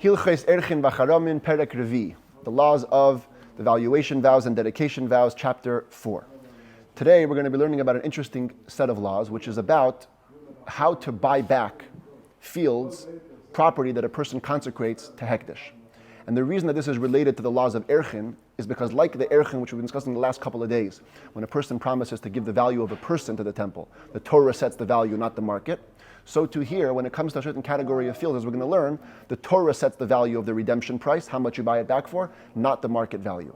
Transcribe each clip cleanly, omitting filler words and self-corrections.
Hilchos, Erchin, Vacharamin, Perek Revi, the laws of the valuation vows and dedication vows, chapter 4. Today we're going to be learning about an interesting set of laws, which is about how to buy back fields, property that a person consecrates to Hekdesh. And the reason that this is related to the laws of Erchin is because, like the Erchin, which we've been discussing the last couple of days, when a person promises to give the value of a person to the temple, the Torah sets the value, not the market. So too here, when it comes to a certain category of fields, as we're going to learn, the Torah sets the value of the redemption price, how much you buy it back for, not the market value.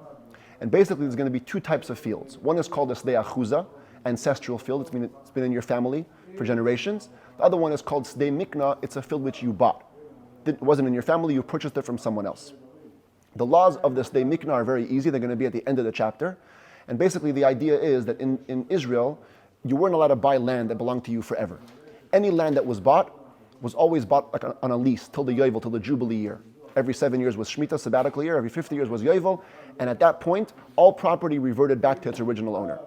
And basically there's going to be two types of fields. One is called a Sdei Achuza, ancestral field. It's been in your family for generations. The other one is called Sdei Mikna. It's a field which you bought. It wasn't in your family, you purchased it from someone else. The laws of the Sdei Mikna are very easy. They're going to be at the end of the chapter. And basically the idea is that in Israel, you weren't allowed to buy land that belonged to you forever. Any land that was always bought like on a lease till the Yovel, till the Jubilee year. Every 7 years was Shemitah, sabbatical year. Every 50 years was Yovel. And at that point, all property reverted back to its original owner.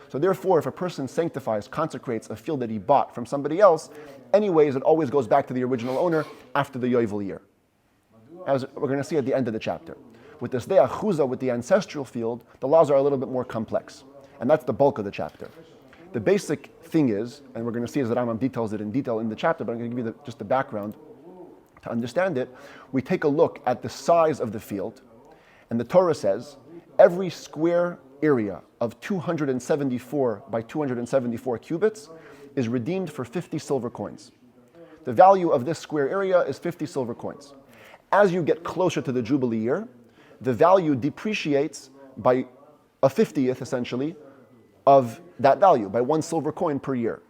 So therefore, if a person sanctifies, consecrates a field that he bought from somebody else, anyways, it always goes back to the original owner after the Yovel year. As we're going to see at the end of the chapter. With the Sdei Achuza, with the ancestral field, the laws are a little bit more complex. And that's the bulk of the chapter. The basic thing is, and we're going to see as the Rambam details it in detail in the chapter, but I'm going to give you just the background to understand it. We take a look at the size of the field, and the Torah says every square area of 274 by 274 cubits is redeemed for 50 silver coins. The value of this square area is 50 silver coins. As you get closer to the Jubilee year, the value depreciates by a 50th, essentially, of that value, by 1 silver coin per year.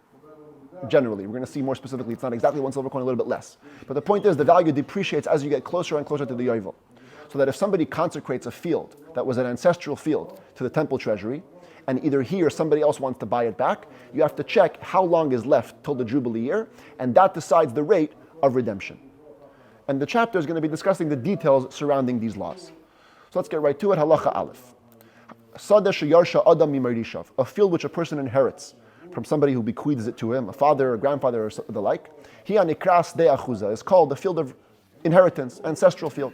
Generally, we're going to see more specifically, it's not exactly 1 silver coin, a little bit less. But the point is, the value depreciates as you get closer and closer to the Yovel. So that if somebody consecrates a field that was an ancestral field to the temple treasury, and either he or somebody else wants to buy it back, you have to check how long is left till the Jubilee year, and that decides the rate of redemption. And the chapter is going to be discussing the details surrounding these laws. So let's get right to it. Halacha Aleph. A field which a person inherits from somebody who bequeaths it to him, a father, a grandfather, or the like. Is called the field of inheritance, ancestral field.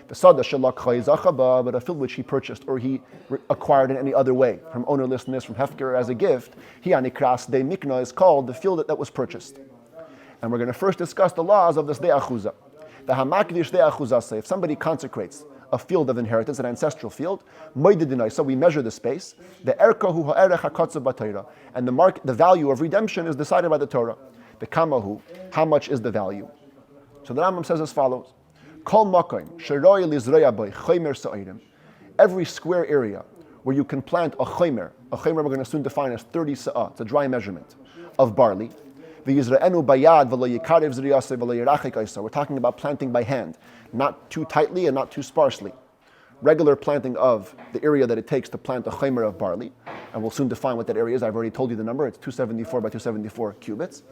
But a field which he purchased or he acquired in any other way, from ownerlessness, from hefker as a gift, is called the field that was purchased. And we're going to first discuss the laws of the Sdei Achuza. If somebody consecrates a field of inheritance, an ancestral field, so we measure the space. The and the value of redemption is decided by the Torah. The kamahu, how much is the value? So the Rambam says as follows: every square area where you can plant a chaymer we're going to soon define as 30 sa'ah, it's a dry measurement, of barley. We're talking about planting by hand, not too tightly and not too sparsely. Regular planting of the area that it takes to plant a chaymer of barley, and we'll soon define what that area is. I've already told you the number. It's 274 by 274 cubits.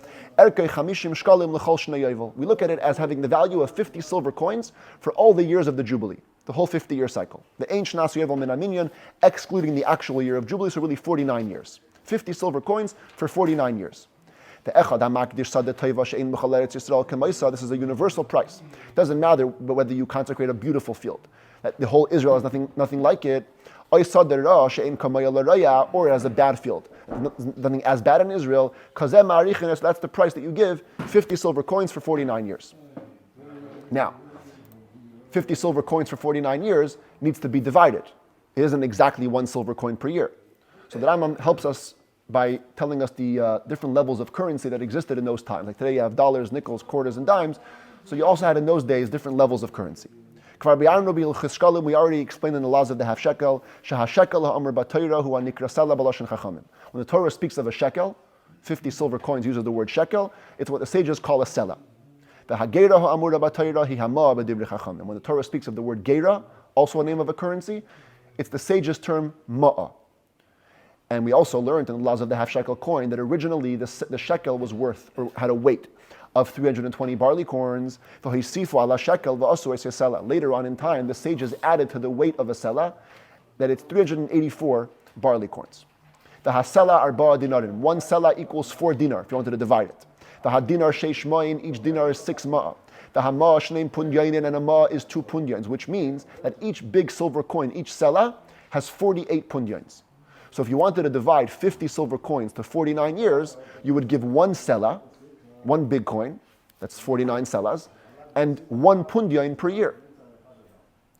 We look at it as having the value of 50 silver coins for all the years of the Jubilee, the whole 50-year cycle. The Ein Shnas Yovel Min Haminyan, excluding the actual year of Jubilee, so really 49 years. 50 silver coins for 49 years. This is a universal price. It doesn't matter whether you consecrate a beautiful field. The whole Israel has nothing like it. Or it has a bad field. Nothing as bad in Israel. That's the price that you give, 50 silver coins for 49 years. Now, 50 silver coins for 49 years needs to be divided. It isn't exactly 1 silver coin per year. So the Rambam helps us by telling us the different levels of currency that existed in those times. Like today you have dollars, nickels, quarters, and dimes. So you also had in those days different levels of currency. We already explained in the laws of the half shekel. When the Torah speaks of a shekel, 50 silver coins uses the word shekel, it's what the sages call a selah. And when the Torah speaks of the word gera, also a name of a currency, it's the sages' term ma'ah. And we also learned in the laws of the half shekel coin that originally the shekel was worth, or had a weight of 320 barley corns. Later on in time, the sages added to the weight of a selah that it's 384 barley corns. The hasela arba dinarin. 1 selah equals 4 dinar if you wanted to divide it. The hadinar sheish ma'in, each dinar is 6 ma'ah. The hama shneim punyainin, and a ma is 2 punyains, which means that each big silver coin, each sela, has 48 punyains. So if you wanted to divide 50 silver coins to 49 years, you would give 1 sela, 1 big coin, that's 49 selas, and 1 punyain per year.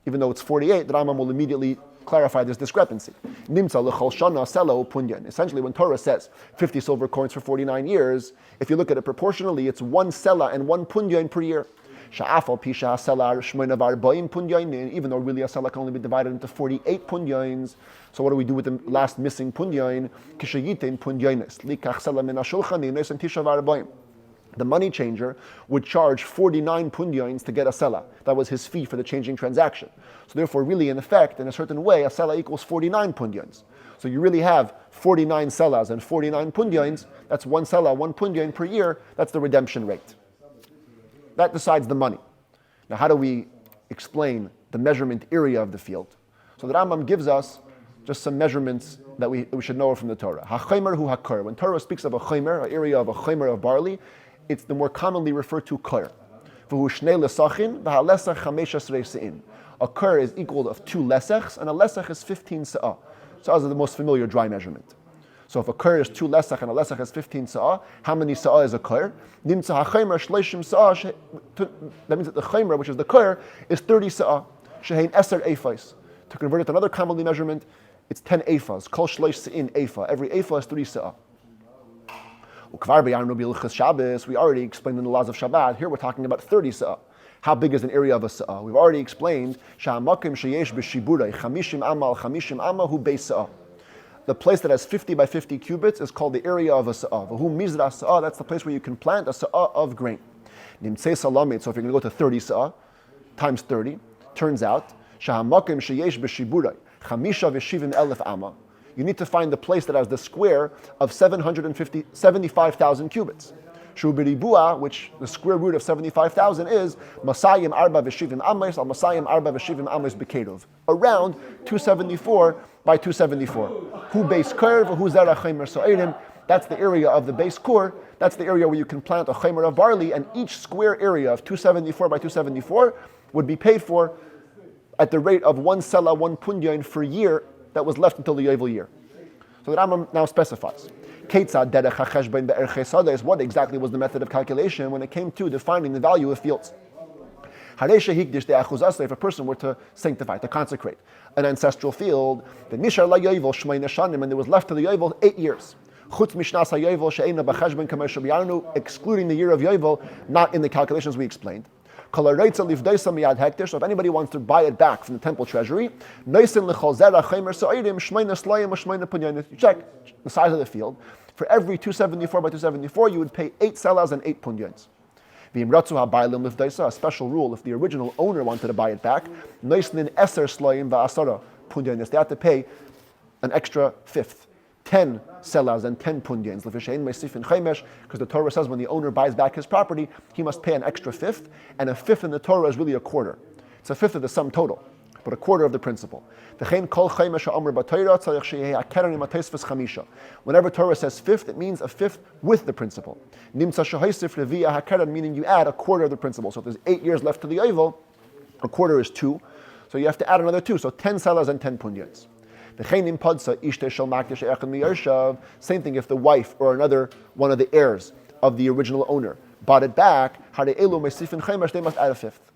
Even though it's 48, the Rambam will immediately clarify this discrepancy. Nimtza l'chol shana sela punyain. Essentially, when Torah says 50 silver coins for 49 years, if you look at it proportionally, it's 1 sela and 1 punyain per year. Sha'afal pisha selar shmoina v'arba'im punyain. Even though really a sela can only be divided into 48 punyains. So what do we do with the last missing punyain? Kishayitin punyainis likach sela min hashulchan ines and tisha v'arba'im. The money changer would charge 49 punyains to get a sela. That was his fee for the changing transaction. So therefore, really, in effect, in a certain way, a sela equals 49 punyains. So you really have 49 selas and 49 punyains. That's 1 sela, 1 punyain per year. That's the redemption rate. That decides the money. Now, how do we explain the measurement area of the field? So the Rambam gives us just some measurements that we should know from the Torah. Ha-chaymer hu ha-kar. When Torah speaks of a chaymer, an area of a chaymer of barley, it's the more commonly referred to kar. V'hu shnei lesachin v'ha-lesach chamesh asrei se'in. A kar is equal of 2 lesachs, and a lesach is 15 sa'ah. Sa'ah is the most familiar dry measurement. So if a kar is 2 lesach and a lesach is 15 sa'ah, how many sa'ah is a kar? Nimtza ha-chaymer shleishim sa'ah. That means that the chaymer, which is the kar, is 30 sa'ah. Shehein eser ephais. To convert it to another commonly measurement, it's 10 ephas. Kol shleish se'in epha. Every epha is 3 sa'ah. We already explained in the laws of Shabbat. Here we're talking about 30 sa'ah. How big is an area of a sa'ah? We've already explained the place that has 50 by 50 cubits is called the area of a sa'ah. That's the place where you can plant a sa'ah of grain. So if you're going to go to 30 sa'ah times 30, turns out you need to find the place that has the square of 75,000 cubits. Shubiribua, which the square root of 75,000 is Masayim Arba Veshivim Amos al Masayim Arba Veshivim Amos Bekedov. Around 274 by 274. Who base curve, who zera chaymer so'irim. That's the area of the base core. That's the area where you can plant a chaymer of barley, and each square area of 274 by 274 would be paid for at the rate of 1 sela, 1 punyain per year that was left until the Yovel year. So the Rambam now specifies. What exactly was the method of calculation when it came to defining the value of fields? If a person were to sanctify, to consecrate an ancestral field, then nishar la yovel shmeina shanim, and there was left to the Yovel 8 years. Excluding the year of Yovel, not in the calculations we explained. So if anybody wants to buy it back from the temple treasury, you check the size of the field. For every 274 by 274, you would pay 8 selas and 8 punyains. A special rule, if the original owner wanted to buy it back, they have to pay an extra fifth, 10 selas and 10 punyains. Because the Torah says when the owner buys back his property, he must pay an extra fifth, and a fifth in the Torah is really a quarter. It's a fifth of the sum total, but a quarter of the principal. Whenever Torah says fifth, it means a fifth with the principal. Meaning you add a quarter of the principal. So if there's 8 years left to the Yovel, a quarter is 2. So you have to add another 2. So 10 selas and 10 punyains. Same thing if the wife or another one of the heirs of the original owner bought it back, they must add a fifth.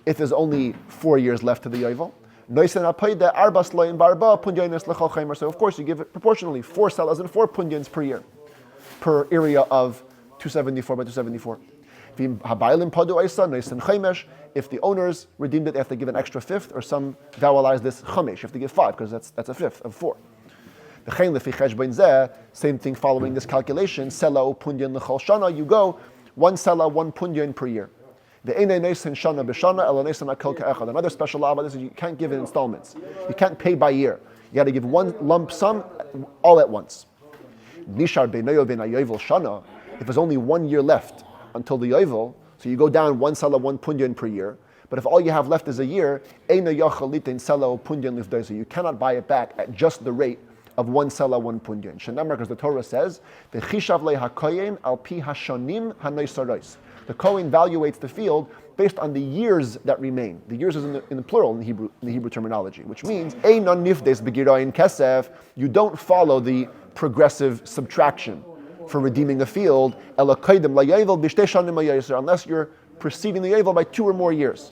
If there's only 4 years left to the Yovel, so of course you give it proportionally 4 selas and 4 punyains per year, per area of 274 by 274. If the owners redeemed it, they have to give an extra fifth, or some vowelize this chamesh. You have to give 5 because that's a fifth of 4. Same thing following this calculation. Sela punyan l'chol shana. You go 1 sela, 1 punyan per year. Another special law about this is you can't give it in installments. You can't pay by year. You got to give one lump sum all at once. If there's only 1 year left until the Yovel, so you go down 1 sela, 1 punyan per year. But if all you have left is a year, you cannot buy it back at just the rate of 1 selah, 1 punyan. Shenamar, because the Torah says, "V'chishav le hakoyin al pi hashanim hanaysaros." The Kohen evaluates the field based on the years that remain. The years is in the plural in the Hebrew terminology, which means einon nifdes begirayin kesef. You don't follow the progressive subtraction for redeeming a field. Unless you're preceding the yovel by 2 or more years.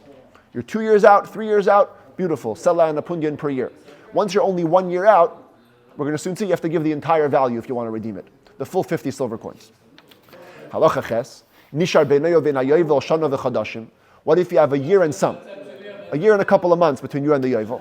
You're 2 years out, 3 years out, beautiful. Selah and a punyan per year. Once you're only 1 year out, we're going to soon see you have to give the entire value if you want to redeem it. The full 50 silver coins. Halacha ches. Nishar beinayo ben hayovel shana v'chadashim. What if you have a year and some? A year and a couple of months between you and the yovel.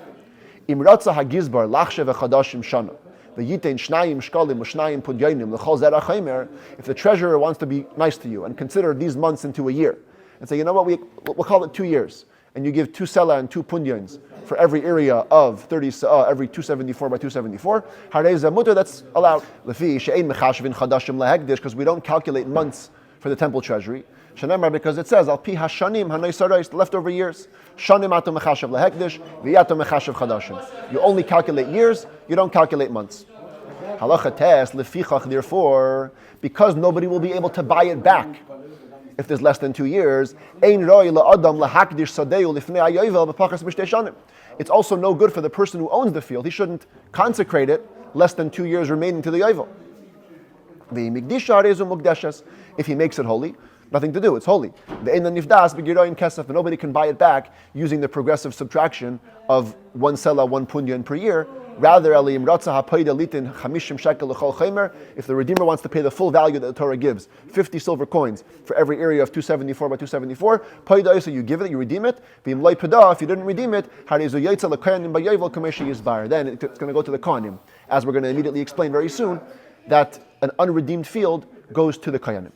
Im ratza hagizbar lachshe v'chadashim shana. V'yitein shnayim shkalim u'shnayim pudyonim l'chol zera chaymer. If the treasurer wants to be nice to you and consider these months into a year, and say, you know what, we'll call it 2 years, and you give 2 selah and 2 punyans for every area of 30 se'ah, every 274 by 274, harei mutter, that's allowed. Lefi she'ein mechashvin chadashim lehekdish, because we don't calculate months for the temple treasury. Shanamar, because it says al pi hashanim hanaysaros, the leftover years. Shanim ato mechashav lehekdish, v'yato mechashav chadashim. You only calculate years, you don't calculate months. Halacha tes lefichach, therefore, because nobody will be able to buy it back if there's less than 2 years. Ein roi la'adam lahakdish sadeu lifnei hayovel b'pachas b'shtei shanim. It's also no good for the person who owns the field. He shouldn't consecrate it less than 2 years remaining to the yovel. If he makes it holy, nothing to do, it's holy. But nobody can buy it back using the progressive subtraction of 1 selah, 1 punyan per year. Rather, if the Redeemer wants to pay the full value that the Torah gives, 50 silver coins for every area of 274 by 274, so you give it, you redeem it. If you didn't redeem it, then it's going to go to the Kohanim, as we're going to immediately explain very soon, that an unredeemed field goes to the Kohanim.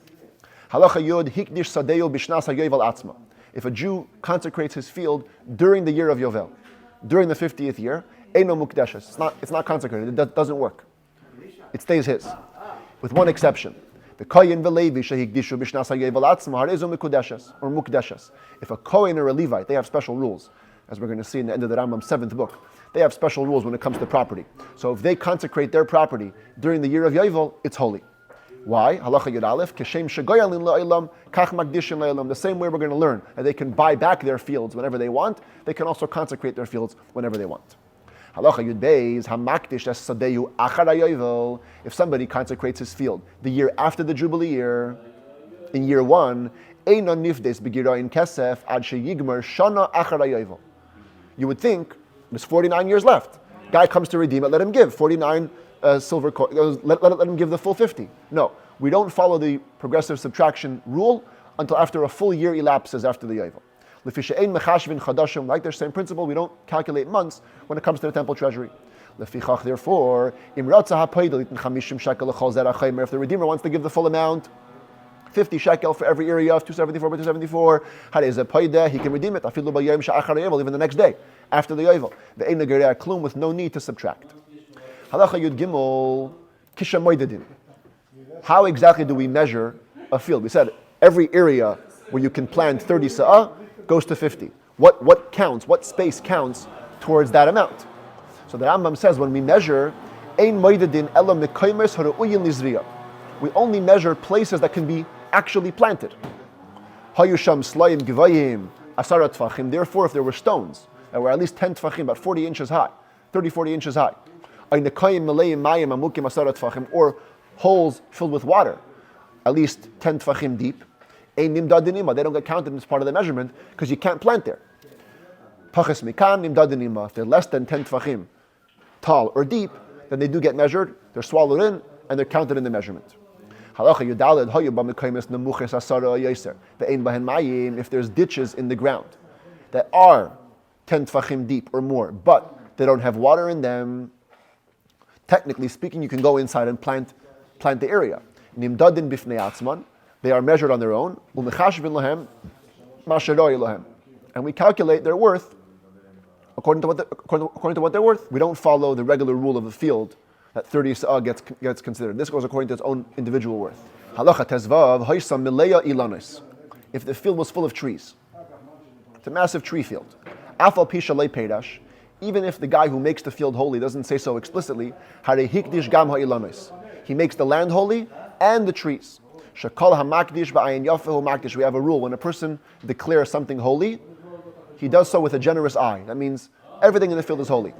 If a Jew consecrates his field during the year of Yovel, during the 50th year, it's not consecrated. It doesn't work. It stays his, with one exception. If a Kohen or a Levite, they have special rules, as we're going to see in the end of the Rambam's 7th book. They have special rules when it comes to property. So if they consecrate their property during the year of Yovel, it's holy. Why? Halacha Yud Aleph, Keshem shegoyalin la'olam, kach magdishin la'olam. The same way we're going to learn that they can buy back their fields whenever they want, they can also consecrate their fields whenever they want. Halacha Yud Beis, hamakdish es sadeyu achar hayovel. If somebody consecrates his field the year after the Jubilee year, in year 1, einon nifdes begirayin kesef ad sheyigmer shana achar hayovel. You would think there's 49 years left. Guy comes to redeem it, let him give 49 silver coins, let him give the full 50. No, we don't follow the progressive subtraction rule until after a full year elapses after the Yovel. Like their same principle, we don't calculate months when it comes to the temple treasury. Therefore, if the Redeemer wants to give the full amount, 50 shekel for every area of 274 by 274, he can redeem it, even the next day, after the Yovel. With no need to subtract. Halacha Yud Gimel, Kisha Moidedin. How exactly do we measure a field? We said every area where you can plant 30 se'ah goes to 50. What counts? What space counts towards that amount? So the Rambam says when we measure, Ein Moidedin Elam Nekaimes Haru'uyin Lizriya. We only measure places that can be actually planted. Hayusham Slayim Givayim Asarat Tfachim. Therefore, if there were stones that were at least 10 tfachim, about 40 inches high, 30, 40 inches high, or holes filled with water, at least 10 tfachim deep, they don't get counted as part of the measurement because you can't plant there. If they're less than 10 tfachim tall or deep, then they do get measured, they're swallowed in, and they're counted in the measurement. If there's ditches in the ground that are 10 tfachim deep or more, but they don't have water in them, technically speaking, you can go inside and plant the area. Nimdadin bifnei atzman, they are measured on their own. And we calculate their worth according to what they're worth. We don't follow the regular rule of the field that 30 se'ah gets considered. This goes according to its own individual worth. Halacha tezvav haysam mileya ilanis. If the field was full of trees, it's a massive tree field. Afal pisha le peidash. even if the guy who makes the field holy doesn't say so explicitly, Hare hikdish gam ha'ilanos. He makes the land holy and the trees. Shakol hamakdish ba'ayin yafehu makdish. We have a rule: when a person declares something holy, he does so with a generous eye. That means everything in the field is holy.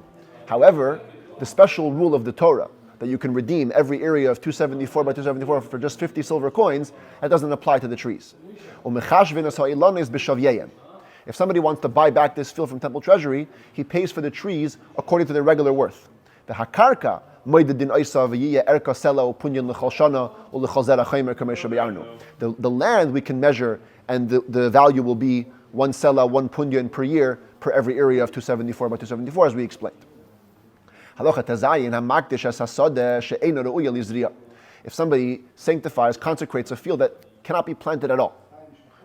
However, the special rule of the Torah that you can redeem every area of 274 by 274 for just 50 silver coins, that doesn't apply to the trees. If somebody wants to buy back this field from temple treasury, he pays for the trees according to their regular worth. The land we can measure, and the value will be 1 sela, 1 punyan per year per every area of 274 by 274, as we explained. If somebody sanctifies, consecrates a field that cannot be planted at all,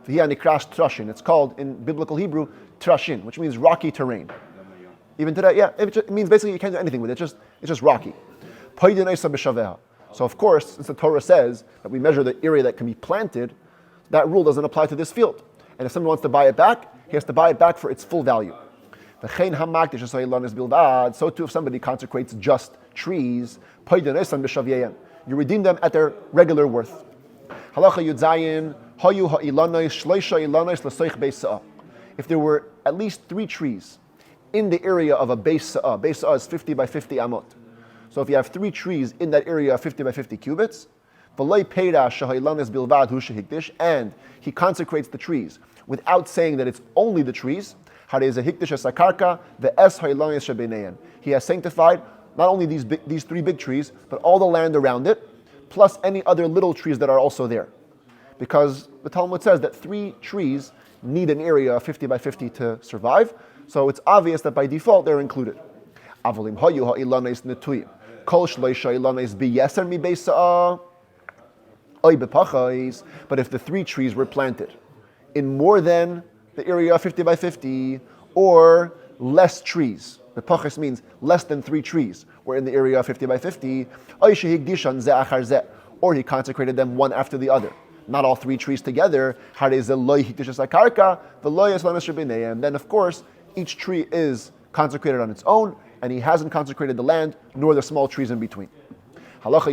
it's called in biblical Hebrew trashin, which means rocky terrain. Even today, it means basically you can't do anything with it. It's just rocky. So of course, since the Torah says that we measure the area that can be planted, that rule doesn't apply to this field. And if someone wants to buy it back, he has to buy it back for its full value. So too, if somebody consecrates just trees, you redeem them at their regular worth. If there were at least 3 trees in the area of a beis sa'ah, beis sa'ah is 50 by 50 amot. So if you have 3 trees in that area of 50 by 50 cubits, and he consecrates the trees without saying that it's only the trees, he has sanctified not only these 3 big trees, but all the land around it, plus any other little trees that are also there. Because the Talmud says that 3 trees need an area of 50 by 50 to survive, so it's obvious that by default they're included. But if the 3 trees were planted in more than the area of 50 by 50, or less trees, the pachas means less than 3 trees were in the area of 50 by 50, or he consecrated them one after the other, not all 3 trees together, then of course each tree is consecrated on its own, and he hasn't consecrated the land nor the small trees in between. If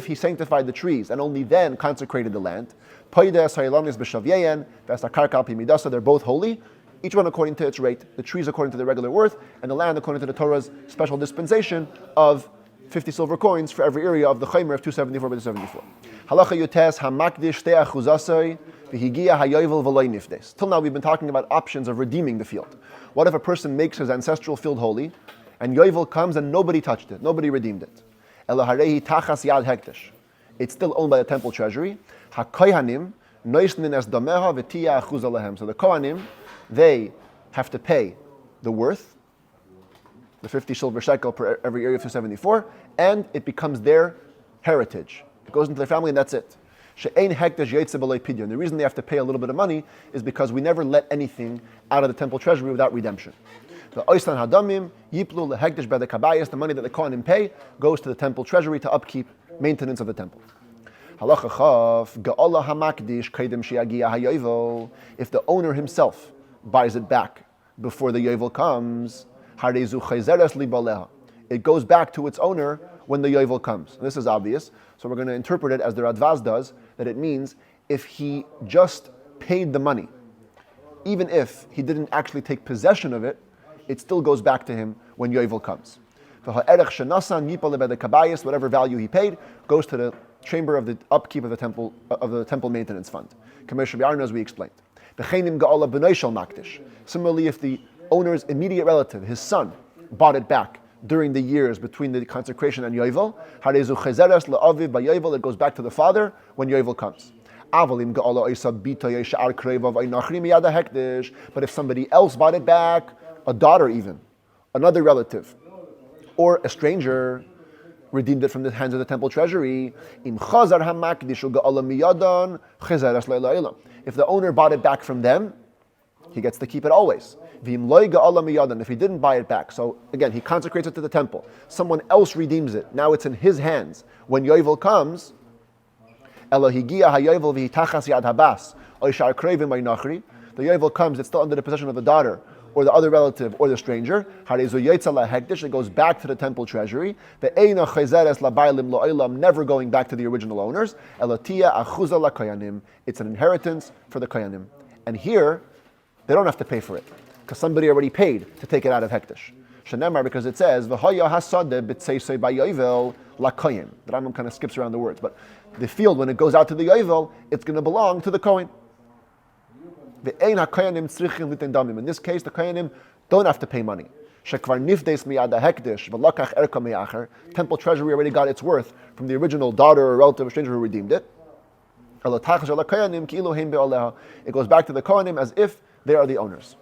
he sanctified the trees and only then consecrated the land, they're both holy, each one according to its rate, the trees according to their regular worth, and the land according to the Torah's special dispensation of 50 silver coins for every area of the Chaymer of 274 by 274. Till now we've been talking about options of redeeming the field. What if a person makes his ancestral field holy, and Yovel comes and nobody touched it, nobody redeemed it? It's still owned by the temple treasury. So the Kohanim, they have to pay the worth, the 50 silver shekel per every area of 274, and it becomes their heritage. It goes into their family and that's it. The reason they have to pay a little bit of money is because we never let anything out of the temple treasury without redemption. The oislan hadamim yiplu lehekdesh by the kabayas, the money that the Kohanim pay goes to the temple treasury to upkeep maintenance of the temple. Halacha chaf ge'olah hamakdish kaidem sheyagia hayovel. If the owner himself buys it back before the yovel comes, harezu chayzeres libaleha. It goes back to its owner when the yovel comes. This is obvious, so we're going to interpret it as the Radvaz does, that it means if he just paid the money, even if he didn't actually take possession of it, it still goes back to him when yovel comes. Whatever value he paid goes to the chamber of the upkeep of the temple maintenance fund. As we explained. Similarly, if the owner's immediate relative, his son, bought it back during the years between the consecration and yovel, it goes back to the father when yovel comes. But if somebody else bought it back, a daughter even, another relative, or a stranger redeemed it from the hands of the temple treasury, if the owner bought it back from them, he gets to keep it always. If he didn't buy it back, so again, he consecrates it to the temple, someone else redeems it, now it's in his hands. When yovel comes, the yovel comes, it's still under the possession of the daughter, or the other relative, or the stranger. It goes back to the temple treasury. Never going back to the original owners. It's an inheritance for the koyanim. And here, they don't have to pay for it, because somebody already paid to take it out of hektish. Shenemar, because it says, the Rambam kind of skips around the words, but the field, when it goes out to the yovel, it's going to belong to the kohen. In this case, the kohenim don't have to pay money. Temple treasury already got its worth from the original daughter or relative or stranger who redeemed it. It goes back to the kohenim as if they are the owners.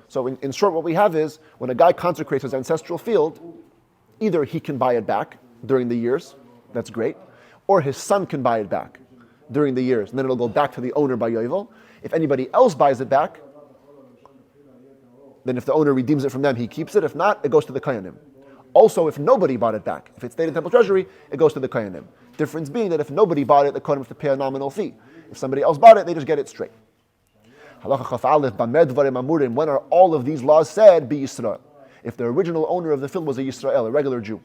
So in short, what we have is, when a guy consecrates his ancestral field, either he can buy it back during the years, that's great, or his son can buy it back during the years, and then it'll go back to the owner by yovel. If anybody else buys it back, then if the owner redeems it from them, he keeps it. If not, it goes to the koyanim. Also, if nobody bought it back, if it stayed in temple treasury, it goes to the koyanim. Difference being that if nobody bought it, the koyanim have to pay a nominal fee. If somebody else bought it, they just get it straight. Halacha chaf aleph, bamed dvarim amurim. When are all of these laws said? Be Yisrael. If the original owner of the field was a Yisrael, a regular Jew.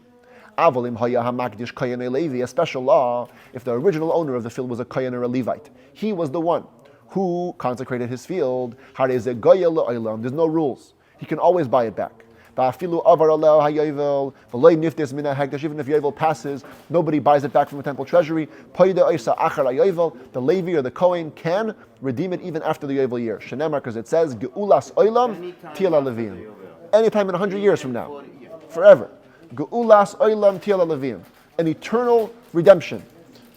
Avalim haya hamakdish kohen levi, a special law. If the original owner of the field was a kohen or a Levite, he was the one who consecrated his field. There's no rules. He can always buy it back. Even if yovel passes, nobody buys it back from the temple treasury. The Levi or the Kohen can redeem it even after the yovel year. Shenemar, because it says, Geulas oilam tila levim. Anytime in 100 years from now. Forever. Geulas oilam tila levim. An eternal redemption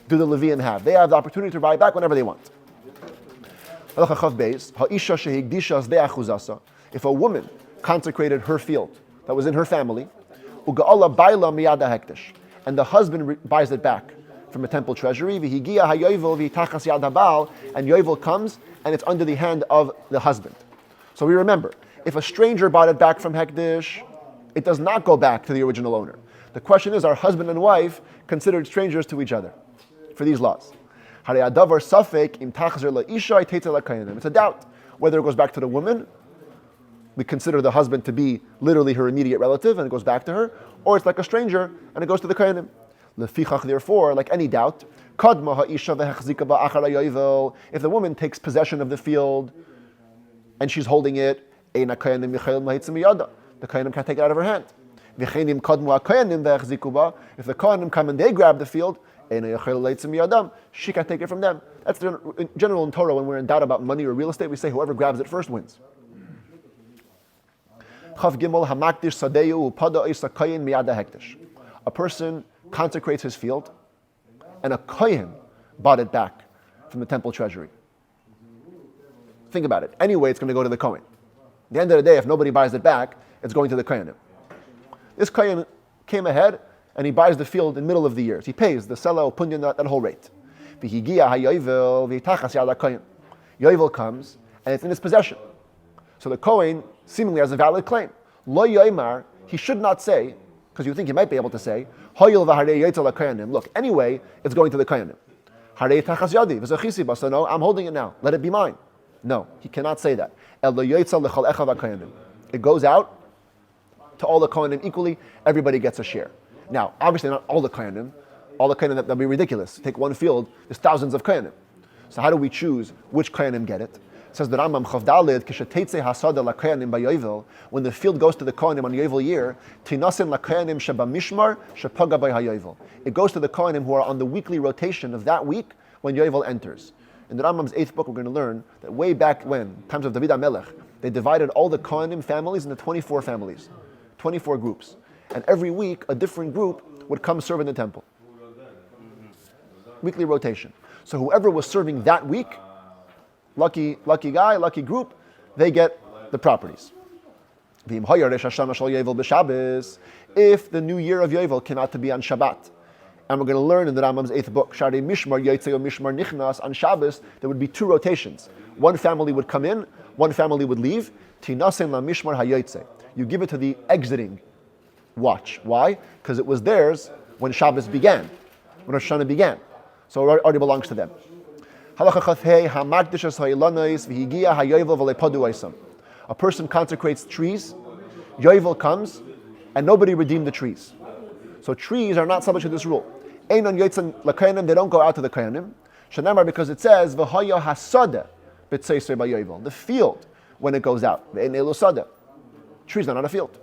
do the Levian have. They have the opportunity to buy it back whenever they want. If a woman consecrated her field that was in her family, and the husband buys it back from the temple treasury, and yovel comes and it's under the hand of the husband. So we remember, if a stranger bought it back from hektish, it does not go back to the original owner. The question is, are husband and wife considered strangers to each other for these laws? It's a doubt whether it goes back to the woman. We consider the husband to be literally her immediate relative and it goes back to her, or it's like a stranger and it goes to the kohenim. Therefore, like any doubt, if the woman takes possession of the field and she's holding it, the kohenim can't take it out of her hand. If the kohenim come and they grab the field, she can take it from them. That's in general in Torah. When we're in doubt about money or real estate, we say whoever grabs it first wins. A person consecrates his field, and a kohen bought it back from the temple treasury. Think about it. Anyway, it's going to go to the kohen. At the end of the day, if nobody buys it back, it's going to the kohenim. This kohen came ahead and he buys the field in the middle of the years. He pays the sela punyan that whole rate. Yovel comes and it's in his possession. So the kohen seemingly has a valid claim. Lo yoimar, he should not say, because you think he might be able to say, look, anyway, it's going to the kohenim. So no, I'm holding it now. Let it be mine. No, he cannot say that. It goes out to all the kohenim equally. Everybody gets a share. Now, obviously not all the kohenim. All the kohenim, that'd be ridiculous. Take one field, there's thousands of kohenim. So how do we choose which kohenim get it? It says the Rambam Chavdalid, Kisheteitzei hasada lakoyanim bayovel, when the field goes to the kohenim on yovel year, Tinasin lakoyanim shebamishmar shepaga by hayovel. It goes to the kohenim who are on the weekly rotation of that week when yovel enters. In the Rambam's 8th book, we're going to learn that way back when, times of David HaMelech, they divided all the kohenim families into 24 families, 24 groups. And every week, a different group would come serve in the temple. Weekly rotation. So whoever was serving that week, lucky guy, lucky group, they get the properties. If the new year of Yovel came out to be on Shabbat, and we're going to learn in the Rambam's 8th book, Shari Mishmar Yotzei or Mishmar Nichnas, on Shabbos, there would be 2 rotations. One family would come in, one family would leave. Tinasen la Mishmar HaYotzei. You give it to the exiting watch. Why? Because it was theirs when Shabbos began, when Rosh Hashanah began. So it already belongs to them. A person consecrates trees, yovel comes, and nobody redeemed the trees. So trees are not subject to this rule. They don't go out to the kohanim. Because it says, the field, when it goes out. Trees are not a field.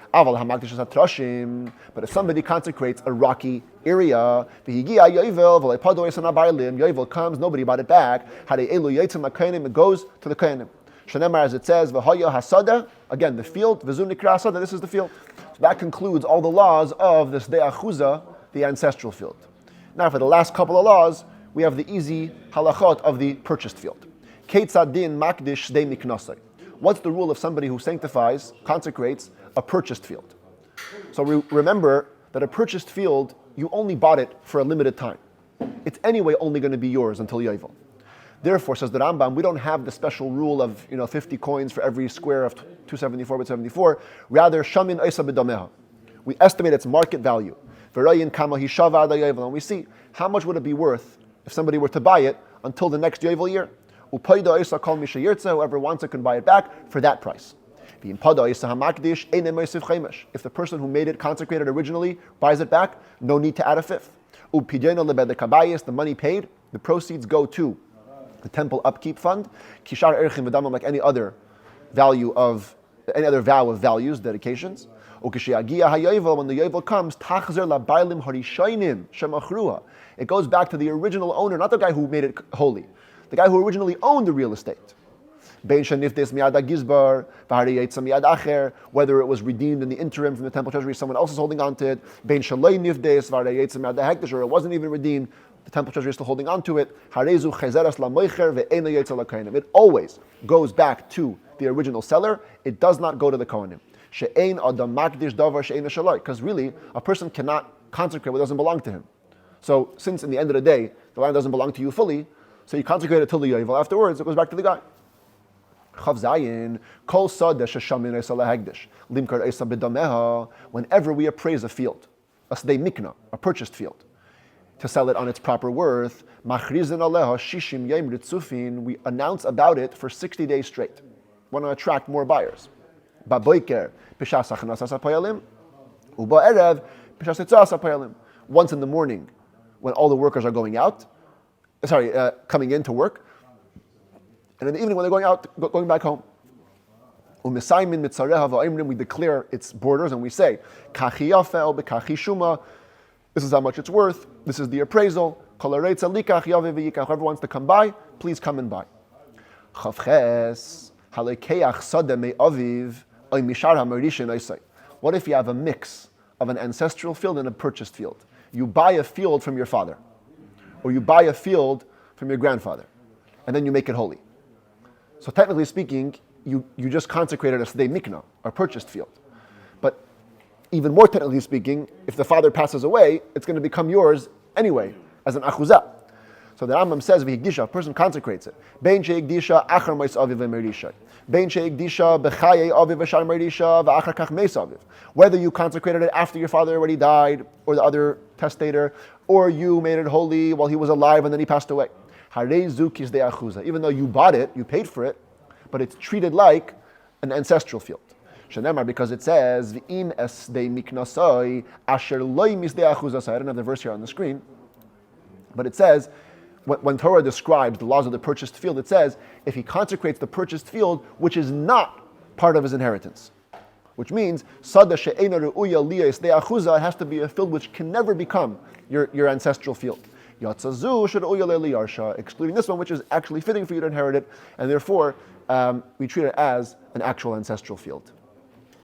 But if somebody consecrates a rocky area, yovel comes, nobody bought it back, it goes to the kohanim. As it says, again, the field, this is the field. So that concludes all the laws of this de'achuza, the ancestral field. Now for the last couple of laws, we have the easy halachot of the purchased field. What's the rule of somebody who sanctifies, consecrates a purchased field? So remember that a purchased field, you only bought it for a limited time. It's anyway only going to be yours until yovel. Therefore, says the Rambam, we don't have the special rule of 50 coins for every square of 274 by 74. Rather, shamin oisa b'domeha. We estimate its market value. And we see how much would it be worth if somebody were to buy it until the next yovel year. Whoever wants it can buy it back for that price. If the person who made it, consecrated originally, buys it back, no need to add a fifth. The money paid, the proceeds go to the temple upkeep fund, Erchin, like any other vow of values, dedications. When the yovel comes, it goes back to the original owner, not the guy who made it holy, the guy who originally owned the real estate. Whether it was redeemed in the interim from the temple treasury, someone else is holding on to it, or it wasn't even redeemed, the temple treasury is still holding on to it. It always goes back to the original seller. It does not go to the kohanim. Because really, a person cannot consecrate what doesn't belong to him. So since in the end of the day, the land doesn't belong to you fully, so you consecrate it till the yovel. Afterwards, it goes back to the guy. Whenever we appraise a field, a purchased field, to sell it on its proper worth, we announce about it for 60 days straight. Want to attract more buyers. Once in the morning, when all the workers are coming in to work, and in the evening when they're going back home. We declare its borders and we say, this is how much it's worth, this is the appraisal, whoever wants to come by, please come and buy. What if you have a mix of an ancestral field and a purchased field? You buy a field from your father, or you buy a field from your grandfather, and then you make it holy. So technically speaking, you just consecrated a sdei mikna, a purchased field. But even more technically speaking, if the father passes away, it's going to become yours anyway, as an achuzah. So the Rambam says, v'higdisha, a person consecrates it. Bein she'higdisha achar meis aviv v'merisha. Bein she'higdisha b'chaye aviv v'shar merisha v'achar kach meis aviv. Whether you consecrated it after your father already died, or the other testator, or you made it holy while he was alive and then he passed away. Even though you bought it, you paid for it, but it's treated like an ancestral field. Because it says, I don't have the verse here on the screen, but it says, when Torah describes the laws of the purchased field, it says, if he consecrates the purchased field, which is not part of his inheritance, which means, it has to be a field which can never become your ancestral field. Excluding this one, which is actually fitting for you to inherit it, and therefore we treat it as an actual ancestral field.